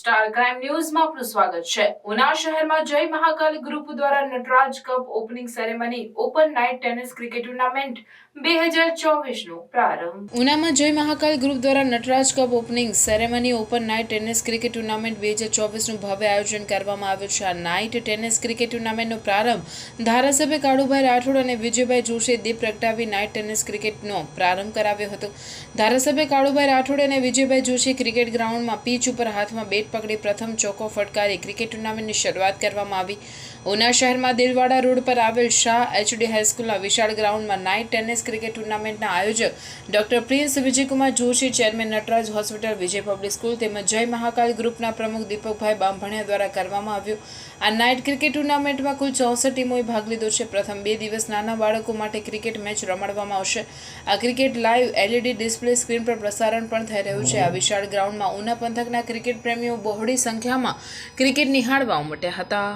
Star crime ન્યૂઝમાં આપનું સ્વાગત છે। ઉના શહેરમાં જય મહાકાલ ગ્રુપ દ્વારા Nataraj cup opening ceremony open night tennis cricket tournament 2024નો પ્રારંભ। ઉનામાં જય મહાકાલ ગ્રુપ દ્વારા Nataraj cup opening ceremony open night tennis cricket tournament 2024નું ભવ્ય આયોજન કરવામાં આવ્યું છે। આ નાઇટ ટેનિસ ક્રિકેટ ટુર્નામેન્ટનો પ્રારંભ ધારાસભ્ય કાળુભાઈ રાઠોડ અને વિજયભાઈ જોશીએ દીપ પ્રગટાવી નાઇટ ટેનિસ ક્રિકેટનો પ્રારંભ કરાવ્યો હતો। ધારાસભ્ય કાળુભાઈ રાઠોડ અને વિજયભાઈ જોશી ક્રિકેટ ગ્રાઉન્ડમાં પીચ ઉપર હાથમાં બેટ પકડી પ્રથમ ચોકો ફટકારી ક્રિકેટ ટુર્નામેન્ટની શરૂઆત કરવામાં આવી। ઉના શહેરમાં દિલવાડા રોડ પર આવેલ શાહ એચડી હાઈસ્કૂલના વિશાળ ગ્રાઉન્ડમાં નાઇટ ટેનિસ ક્રિકેટ ટુર્નામેન્ટના આયોજક doctor Prince Vijaykumar Joshi, chairman Nataraj hospital, Vijay public school તેમજ જય મહાકાલ ગ્રુપના પ્રમુખ દીપકભાઈ બામભણિયા દ્વારા કરવામાં આવ્યું। આ નાઇટ ક્રિકેટ ટુર્નામેન્ટમાં કુલ 64 ટીમોએ ભાગ લીધો છે। પ્રથમ 2 દિવસ નાના બાળકો માટે ક્રિકેટ મેચ રમાડવામાં આવશે। આ cricket live LED display screen પર પ્રસારણ પણ થઈ રહ્યું છે। આ વિશાળ ગ્રાઉન્ડમાં ઉના પંથકના ક્રિકેટ પ્રેમીઓ બહોળી સંખ્યામાં ક્રિકેટ નિહાળવા ઉમટ્યા હતા।